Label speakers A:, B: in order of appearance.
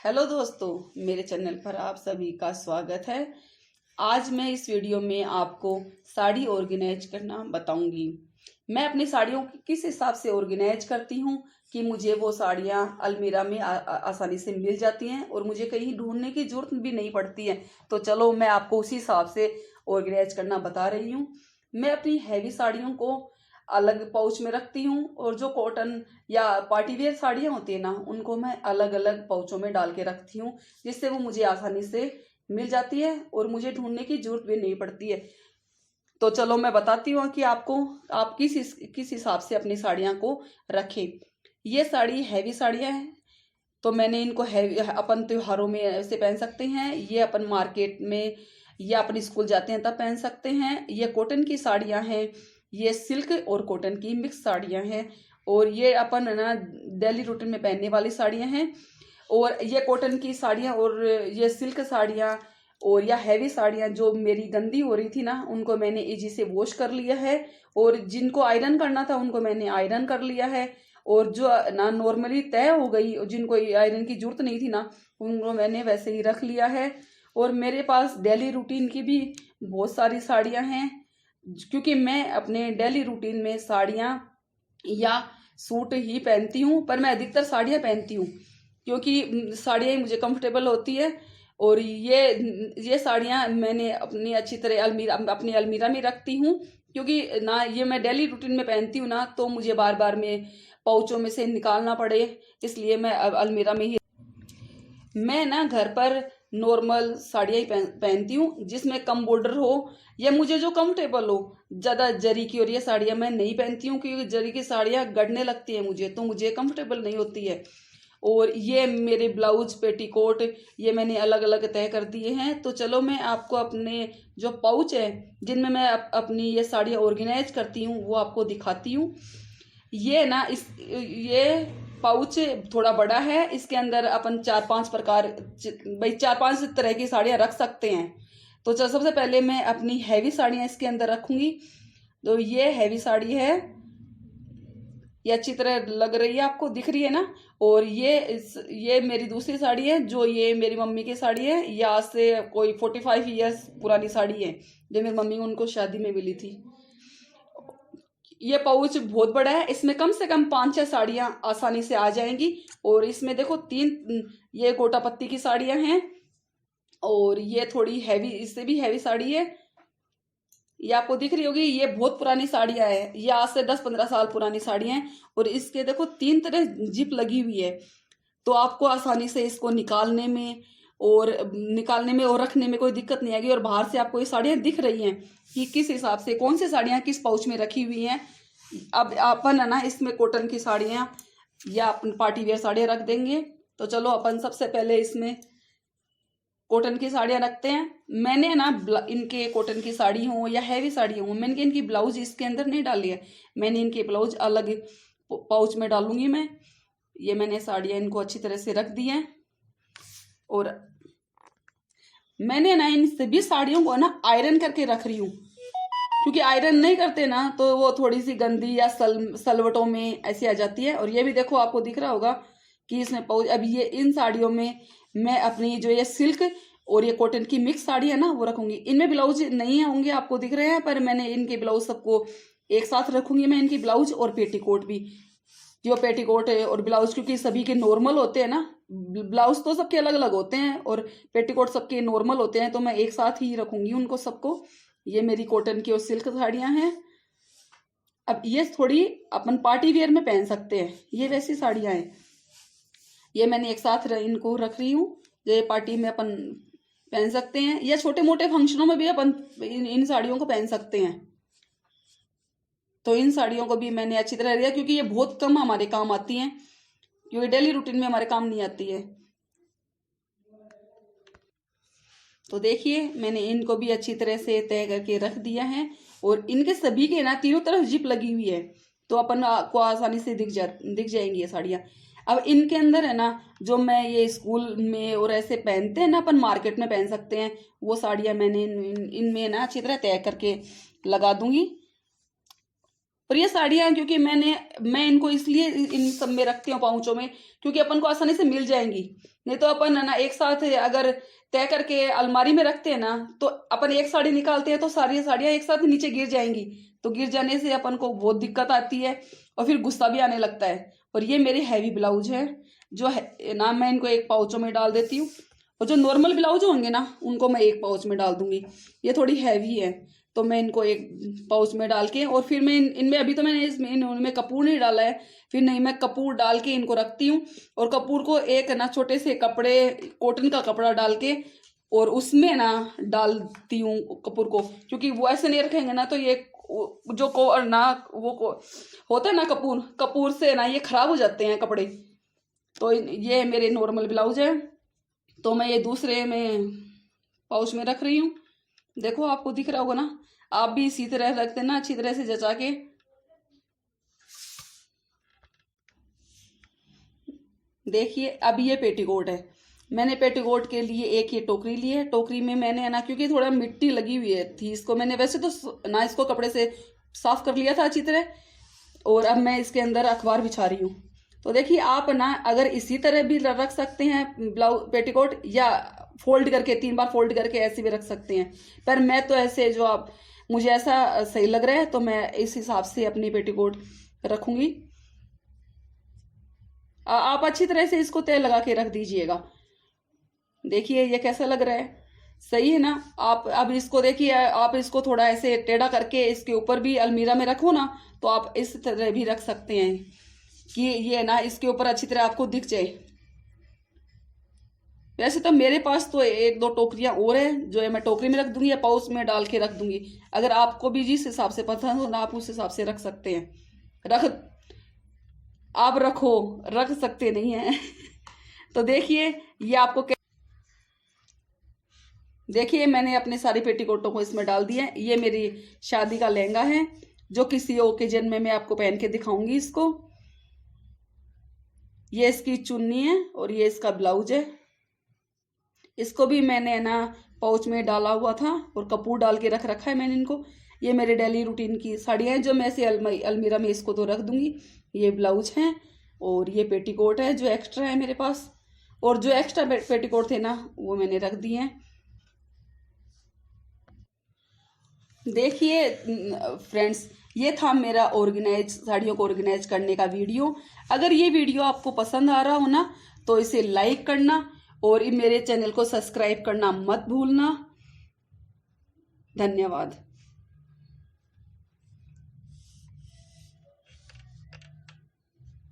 A: Hello दोस्तों, मेरे channel पर आप सभी का स्वागत है। आज मैं इस वीडियो में आपको साड़ी ऑर्गेनाइज करना बताऊंगी। मैं अपनी साड़ियों की किस हिसाब से ऑर्गेनाइज करती हूँ कि मुझे वो साड़ियाँ अलमीरा में आसानी से मिल जाती हैं और मुझे कहीं ढूंढने की जरूरत भी नहीं पड़ती है। तो चलो मैं आपको उसी हिसाब से ऑर्गेनाइज करना बता रही हूँ। मैं अपनी हैवी साड़ियों को अलग पाउच में रखती हूँ और जो कॉटन या पार्टी वेयर साड़ियाँ होती है ना, उनको मैं अलग अलग पाउचों में डाल के रखती हूँ, जिससे वो मुझे आसानी से मिल जाती है और मुझे ढूंढने की जरूरत भी नहीं पड़ती है। तो चलो मैं बताती हूँ कि आपको आप किस हिसाब से अपनी साड़ियाँ को रखें। ये साड़ी हैवी साड़ियाँ हैं, तो मैंने इनको हैवी अपन त्योहारों में ऐसे पहन सकते हैं, ये अपन मार्केट में या अपन स्कूल जाते हैं तब पहन सकते हैं। ये कॉटन की साड़ियाँ हैं, ये सिल्क और कॉटन की मिक्स साड़ियाँ हैं और ये अपन है ना डेली रूटीन में पहनने वाली साड़ियाँ हैं। और ये कॉटन की साड़ियाँ और ये सिल्क साड़ियाँ और या हैवी साड़ियाँ जो मेरी गंदी हो रही थी ना, उनको मैंने इजी से वॉश कर लिया है और जिनको आयरन करना था उनको मैंने आयरन कर लिया है। और जो ना नॉर्मली तय हो गई, जिनको आयरन की जरूरत नहीं थी ना, उनको मैंने वैसे ही रख लिया है। और मेरे पास डेली रूटीन की भी बहुत सारी साड़ियाँ हैं, क्योंकि मैं अपने डेली रूटीन में साड़ियाँ या सूट ही पहनती हूँ, पर मैं अधिकतर साड़ियाँ पहनती हूँ क्योंकि साड़ियाँ ही मुझे कंफर्टेबल होती है। और ये साड़ियाँ मैंने अपनी अच्छी तरह अपनी अलमीरा में रखती हूँ, क्योंकि ना ये मैं डेली रूटीन में पहनती हूँ ना, तो मुझे बार बार में पाउचों में से निकालना पड़े, इसलिए मैं अलमीरा में ही। मैं ना घर पर नॉर्मल साड़ियाँ ही पहनती हूँ जिसमें कम बॉर्डर हो या मुझे जो कंफर्टेबल हो। ज़्यादा जरी की और ये साड़ियाँ मैं नहीं पहनती हूँ, क्योंकि जरी की साड़ियाँ गढ़ने लगती है मुझे, तो मुझे कंफर्टेबल नहीं होती है। और ये मेरे ब्लाउज पेटीकोट ये मैंने अलग अलग तय कर दिए हैं। तो चलो मैं आपको अपने जो पाउच है जिनमें मैं अपनी ये साड़ियाँ ऑर्गेनाइज करती हूँ वो आपको दिखाती हूँ। ये ना ये पाउच थोड़ा बड़ा है, इसके अंदर अपन चार पांच प्रकार भाई चार पांच तरह की साड़ियाँ रख सकते हैं। तो चल सबसे पहले मैं अपनी हैवी साड़ियाँ इसके अंदर रखूंगी। तो ये हैवी साड़ी है, ये अच्छी तरह लग रही है, आपको दिख रही है ना। और ये मेरी दूसरी साड़ी है, जो ये मेरी मम्मी की साड़ी है, ये आज से कोई 45 ईयर्स पुरानी साड़ी है, जो मेरी मम्मी को उनको शादी में मिली थी। ये पाउच बहुत बड़ा है, इसमें कम से कम 5-6 साड़ियाँ आसानी से आ जाएंगी। और इसमें देखो 3 ये गोटा पत्ती की साड़ियाँ हैं और ये थोड़ी हैवी, इससे भी हैवी साड़ी है, ये आपको दिख रही होगी। ये बहुत पुरानी साड़ियाँ हैं, ये आज से 10-15 साल पुरानी साड़ियाँ हैं। और इसके देखो 3 तरह जिप लगी हुई है, तो आपको आसानी से इसको निकालने में और रखने में कोई दिक्कत नहीं आएगी। और बाहर से आपको ये साड़ियाँ दिख रही हैं कि किस हिसाब से कौन सी साड़ियाँ किस पाउच में रखी हुई हैं। अब अपन है ना इसमें कॉटन की साड़ियाँ या अपन पार्टी वेयर साड़ियाँ रख देंगे। तो चलो अपन सबसे पहले इसमें कॉटन की साड़ियाँ रखते हैं। मैंने ना इनके कॉटन की साड़ी हो या हैवी साड़ी हो, मैंने इनकी ब्लाउज इसके अंदर नहीं डाली है, मैंने इनके ब्लाउज अलग पाउच में डालूंगी मैं। ये मैंने साड़ियाँ इनको अच्छी तरह से रख दी हैं और मैंने ना इन सभी साड़ियों को ना आयरन करके रख रही हूँ, क्योंकि आयरन नहीं करते ना तो वो थोड़ी सी गंदी या सलवटों में ऐसी आ जाती है। और ये भी देखो आपको दिख रहा होगा कि इसमें पाउच। अब ये इन साड़ियों में मैं अपनी जो ये सिल्क और ये कॉटन की मिक्स साड़ी है ना वो रखूंगी। इनमें ब्लाउज नहीं होंगे, आपको दिख रहे हैं, पर मैंने इनके ब्लाउज सबको एक साथ रखूंगी मैं, इनकी ब्लाउज और पेटीकोट भी। जो पेटीकोट है और ब्लाउज क्योंकि सभी के नॉर्मल होते हैं ना, ब्लाउज तो सबके अलग अलग होते हैं और पेटीकोट सबके नॉर्मल होते हैं, तो मैं एक साथ ही रखूंगी उनको सबको। ये मेरी कॉटन की और सिल्क साड़ियाँ हैं। अब ये थोड़ी अपन पार्टी वेयर में पहन सकते हैं, ये वैसी साड़ियाँ हैं। ये मैंने एक साथ इनको रख रही हूँ, ये पार्टी में अपन पहन सकते हैं या छोटे मोटे फंक्शनों में भी अपन इन साड़ियों को पहन सकते हैं। तो इन साड़ियों को भी मैंने अच्छी तरह लिया, क्योंकि ये बहुत कम हमारे काम आती हैं, क्योंकि डेली रूटीन में हमारे काम नहीं आती है। तो देखिए मैंने इनको भी अच्छी तरह से तय करके रख दिया है और इनके सभी के ना तीनों तरफ जिप लगी हुई है, तो अपन को आसानी से दिख जाएंगी ये साड़ियाँ। अब इनके अंदर है ना, जो मैं ये स्कूल में और ऐसे पहनते हैं ना, अपन मार्केट में पहन सकते हैं, वो साड़ियाँ मैंने इनमें ना अच्छी तरह तय करके लगा दूंगी। और ये साड़ियाँ क्योंकि मैं इनको इसलिए इन सब में रखती हूँ पाउचों में, क्योंकि अपन को आसानी से मिल जाएंगी। नहीं तो अपन है ना एक साथ अगर तय करके अलमारी में रखते हैं ना, तो अपन एक साड़ी निकालते हैं तो सारी साड़ियाँ एक साथ नीचे गिर जाएंगी, तो गिर जाने से अपन को बहुत दिक्कत आती है और फिर गुस्सा भी आने लगता है। और ये मेरे हैवी ब्लाउज है जो है ना, मैं इनको एक पाउचों में डाल देती हूँ, और जो नॉर्मल ब्लाउज होंगे ना उनको मैं एक पाउच में डाल दूंगी। ये थोड़ी हैवी है तो मैं इनको एक पाउच में डाल के, और फिर मैं इनमें अभी तो मैंने इनमें कपूर नहीं डाला है, फिर नहीं मैं कपूर डाल के इनको रखती हूँ। और कपूर को एक ना छोटे से कपड़े, कॉटन का कपड़ा डाल के और उसमें ना डालती हूँ कपूर को, क्योंकि वो ऐसे नहीं रखेंगे ना तो ये जो को ना वो होता है ना कपूर से ना ये खराब हो जाते हैं कपड़े। तो ये मेरे नॉर्मल ब्लाउज है, तो मैं ये दूसरे में पाउच में रख रही हूँ। देखो आपको दिख रहा होगा ना, आप भी इसी तरह रख देना अच्छी तरह से जचा के। देखिए अब ये पेटीकोट है, मैंने पेटीकोट के लिए एक ये टोकरी ली है। टोकरी में मैंने ना, क्योंकि थोड़ा मिट्टी लगी हुई है थी इसको, मैंने वैसे तो ना इसको कपड़े से साफ कर लिया था अच्छी तरह, और अब मैं इसके अंदर अखबार बिछा रही हूँ। तो देखिए आप ना अगर इसी तरह भी रख सकते हैं ब्लाउज पेटीकोट, या फोल्ड करके 3 बार फोल्ड करके ऐसे भी रख सकते हैं, पर मैं तो ऐसे जो आप मुझे ऐसा सही लग रहा है तो मैं इस हिसाब से अपनी पेटीकोट रखूंगी। आप अच्छी तरह से इसको तय लगा के रख दीजिएगा। देखिए ये कैसा लग रहा है, सही है ना। आप अब इसको देखिए, आप इसको थोड़ा ऐसे टेढ़ा करके इसके ऊपर भी अलमीरा में रखो ना, तो आप इस तरह भी रख सकते हैं कि ये ना इसके ऊपर अच्छी तरह आपको दिख जाए। वैसे तो मेरे पास तो 1-2 टोकरियां और है जो है मैं टोकरी में रख दूंगी या पाउच में डाल के रख दूंगी। अगर आपको भी जिस हिसाब से पसंद हो ना आप उस हिसाब से रख सकते हैं। आप रख सकते नहीं है तो देखिए ये आपको देखिए मैंने अपने सारी पेटीकोटों को इसमें डाल दिया है। ये मेरी शादी का लहंगा है जो किसी ओकेजन में मैं आपको पहन के दिखाऊंगी इसको। ये इसकी चुन्नी है और ये इसका ब्लाउज है। इसको भी मैंने ना पाउच में डाला हुआ था और कपूर डाल के रख रखा है मैंने इनको। ये मेरे डेली रूटीन की साड़ियाँ हैं जो मैं ऐसे अलमीरा में इसको तो रख दूंगी। ये ब्लाउज है और ये पेटीकोट है जो एक्स्ट्रा है मेरे पास, और जो एक्स्ट्रा पेटीकोट थे ना वो मैंने रख दिए हैं। देखिए फ्रेंड्स, ये था मेरा साड़ियों को ऑर्गेनाइज करने का वीडियो। अगर ये वीडियो आपको पसंद आ रहा हो ना तो इसे लाइक करना और मेरे चैनल को सब्सक्राइब करना मत भूलना। धन्यवाद।